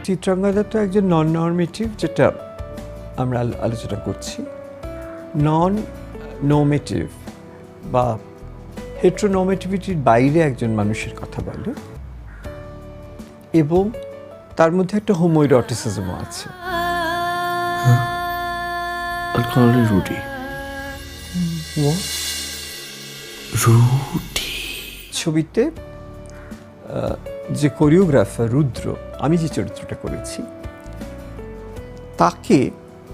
চিত্রাঙ্গদা তো একজন নন নর্মেটিভ, যেটা আমরা আলোচনা করছি। নন নর্মেটিভ বা হেট্রোনর্মেটিভিটির বাইরে একজন মানুষের কথা বলে, এবং তার মধ্যে একটা হোমোইরটিসিজমও আছে। রুটি ছবিতে যে কোরিওগ্রাফার রুদ্র, আমি যে চরিত্রটা করেছি,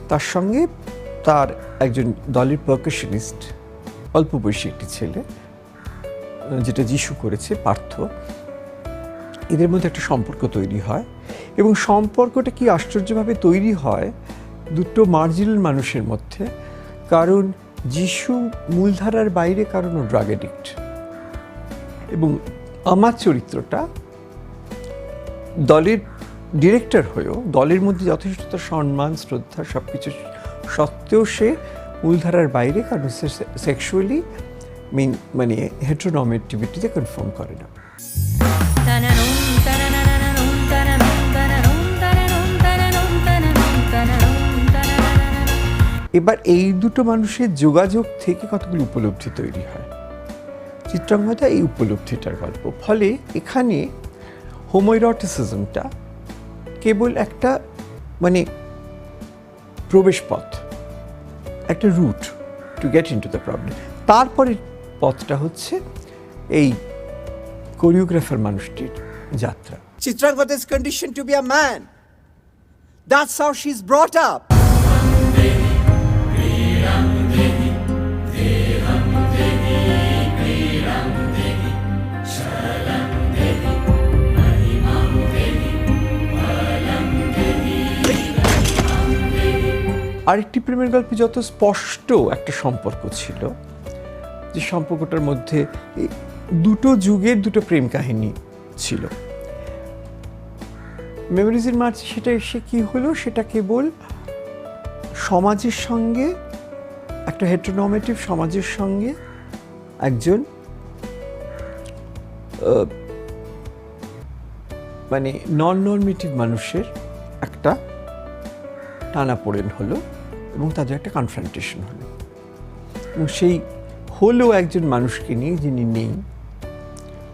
তার সঙ্গে তার একজন দলের পারকাশনিস্ট, অল্প বয়সী একটি ছেলে, যেটা যিশু করেছে, পার্থ, এদের মধ্যে একটা সম্পর্ক তৈরি হয়। এবং সম্পর্কটা কি আশ্চর্যভাবে তৈরি হয় দুটো মার্জিনাল মানুষের মধ্যে। কারণ যিশু মূলধারার বাইরে, কারণ ও ড্রাগ অ্যাডিক্ট, এবং আমার চরিত্রটা দলের ডিরেক্টর হয়েও দলের মধ্যে যথেষ্ট সম্মান, শ্রদ্ধা, সব কিছু সত্ত্বেও সে মূলধারার বাইরে, কারণ সে সেক্সুয়ালি মানে হেট্রোনর্মেটিভিটিতে কনফার্ম করে না। এবার এই দুটো মানুষের যোগাযোগ থেকে কতগুলো উপলব্ধি তৈরি হয়। চিত্রাঙ্গদা এই উপলব্ধিটার গল্প। ফলে এখানে হোমোইরটিসিজমটা কেবল একটা মানে প্রবেশ পথ, একটা route to get into the problem. তারপরে পথটা হচ্ছে এই কোরিওগ্রাফার মানুষটির যাত্রা। Chitrangada is conditioned to be a man. That's how she's brought up. আরেকটি প্রেমের গল্পে যত স্পষ্ট একটা সম্পর্ক ছিল, যে সম্পর্কটার মধ্যে দুটো যুগের দুটো প্রেম কাহিনী ছিল। মেমোরিজ ইন মার্চ সেটা এসে কি হলো, সেটা কেবল সমাজের সঙ্গে, একটা হেট্রোনর্মেটিভ সমাজের সঙ্গে একজন মানে নন নর্মেটিভ মানুষের একটা টানাপোড়েন হলো, এবং তাদের একটা কনফ্রন্টেশন হলো। এবং সেই হলো একজন মানুষকে নিয়ে যিনি নেই।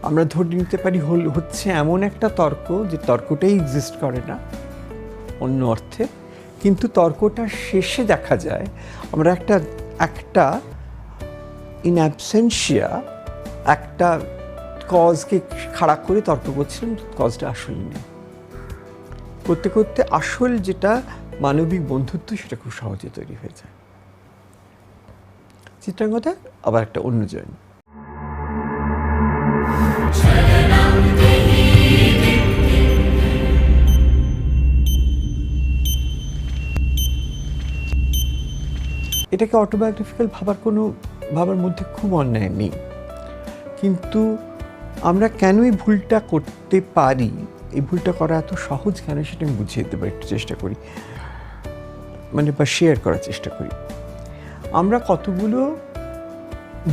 আমরা ধরে নিতে পারি হচ্ছে এমন একটা তর্ক, যে তর্কটাই এক্সিস্ট করে না অন্য অর্থে, কিন্তু তর্কটা শেষে দেখা যায় আমরা একটা ইন অ্যাবসেন্সিয়া একটা কজকে খাড়া করে তর্ক করছিলাম, কজটা আসলে নেই। করতে করতে আসল যেটা মানবিক বন্ধুত্ব, সেটা খুব সহজে তৈরি হয়ে যায়। চিত্রাঙ্গদা আবার একটা অন্য জয়। এটাকে অটোবায়োগ্রাফিক্যাল ভাবার মধ্যে খুব অন্যায় নেই, কিন্তু আমরা কেন এই ভুলটা করতে পারি, এই ভুলটা করা এত সহজ কেন, সেটা আমি বুঝিয়ে দেবো একটু চেষ্টা করি, মানে বা শেয়ার করার চেষ্টা করি। আমরা কতগুলো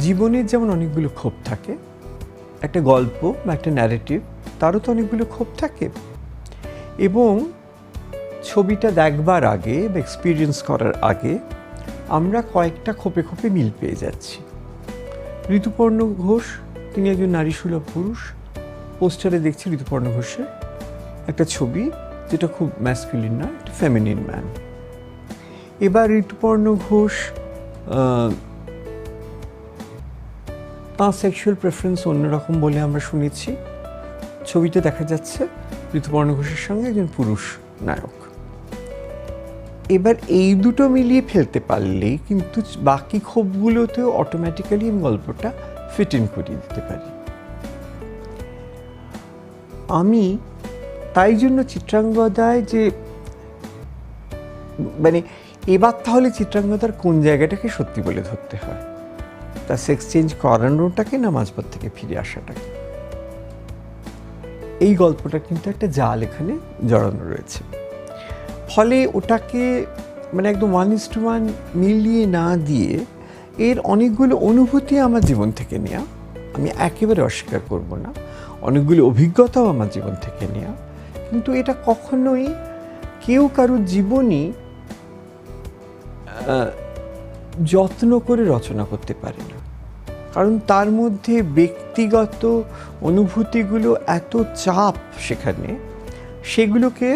জীবনের যেমন অনেকগুলো ক্ষোভ থাকে, একটা গল্প বা একটা ন্যারেটিভ, তারও তো অনেকগুলো ক্ষোভ থাকে, এবং ছবিটা দেখবার আগে বা এক্সপিরিয়েন্স করার আগে আমরা কয়েকটা খোপে খোপে মিল পেয়ে যাচ্ছি। ঋতুপর্ণ ঘোষ, তিনি একজন নারীসুলভ পুরুষ। পোস্টারে দেখছি ঋতুপর্ণ ঘোষের একটা ছবি, যেটা খুব ম্যাসকুলিন না, একটা ফেমিনিন ম্যান। এবার ঋতুপর্ণ ঘোষ তাঁর সেক্সুয়াল প্রেফারেন্স অন্যরকম বলে আমরা শুনেছি। ছবিতে দেখা যাচ্ছে ঋতুপর্ণ ঘোষের সঙ্গে একজন পুরুষ নায়ক। এবার এই দুটো মিলিয়ে ফেলতে পারলেই কিন্তু বাকি ক্ষোভগুলোতেও অটোমেটিক্যালি আমি গল্পটা ফিট ইন করিয়ে দিতে পারি। আমি তাই জন্য চিত্রাঙ্গদায় যে মানে এবার তাহলে চিত্রাঙ্গদার কোন জায়গাটাকে সত্যি বলে ধরতে হয়, তার সেক্স চেঞ্জ করানোটাকে না মাঝপথ থেকে ফিরে আসাটাকে, এই গল্পটা কিন্তু একটা জাল এখানে জড়ানো রয়েছে। ফলে ওটাকে মানে একদম 1:1 মিলিয়ে না দিয়ে এর অনেকগুলো অনুভূতি আমার জীবন থেকে নেওয়া, আমি একেবারে অস্বীকার করব না, অনেকগুলো অভিজ্ঞতাও আমার জীবন থেকে নেওয়া, কিন্তু এটা কখনোই কেউ কারোর জীবনই যত্ন করে রচনা করতে পারে না, কারণ তার মধ্যে ব্যক্তিগত অনুভূতিগুলো এত চাপ সেখানে, সেগুলোকে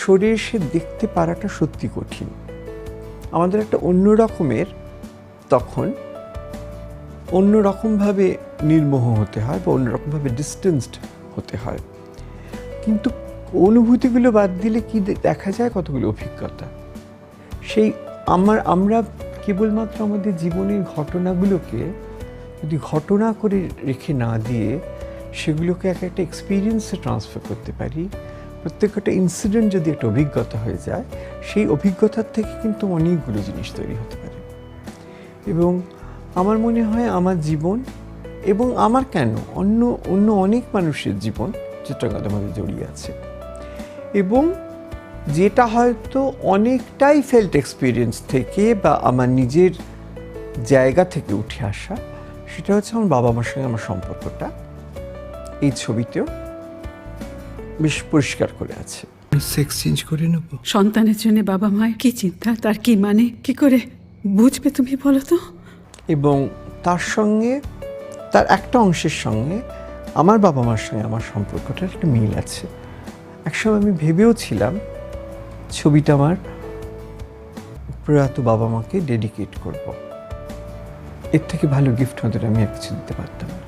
সরে এসে দেখতে পারাটা সত্যি কঠিন। আমাদের একটা অন্য রকমের তখন অন্যরকমভাবে নির্মোহ হতে হয় বা অন্যরকমভাবে ডিস্টেন্সড হতে হয়। কিন্তু অনুভূতিগুলো বাদ দিলে কি দেখা যায়? কতগুলো অভিজ্ঞতা। সেই আমরা কেবলমাত্র আমাদের জীবনের ঘটনাগুলোকে যদি ঘটনা করে রেখে না দিয়ে সেগুলোকে একটা এক্সপিরিয়েন্সে ট্রান্সফার করতে পারি, প্রত্যেকটা ইনসিডেন্ট যদি একটা অভিজ্ঞতা হয়ে যায়, সেই অভিজ্ঞতার থেকে কিন্তু অনেকগুলো জিনিস তৈরি হতে পারে। এবং আমার মনে হয় আমার জীবন এবং আমার কেন অন্য অনেক মানুষের জীবন চিত্রকলার মধ্যে জড়িয়ে আছে, এবং যেটা হয়তো অনেকটাই ফেল্ট এক্সপিরিয়েন্স থেকে বা আমার নিজের জায়গা থেকে উঠে আসা, সেটা হচ্ছে আমার বাবা মার সঙ্গে আমার সম্পর্কটা এই ছবিতেও বেশ পরিষ্কার করে আছে। সেক্স চেঞ্জ করে নেব। সন্তানের জন্য বাবা মায়ের কি চিন্তা, তার কি মানে, কি করে বুঝবে তুমি বলো তো? এবং তার সঙ্গে তার একটা অংশের সঙ্গে আমার বাবা মার সঙ্গে আমার সম্পর্কটার একটা মিল আছে। একসময় আমি ভেবেও ছিলাম ছবিটা আমার প্রয়াত বাবা মাকে ডেডিকেট করব। এর থেকে ভালো গিফট হয়তো আমি আর কিছু দিতে পারতাম না।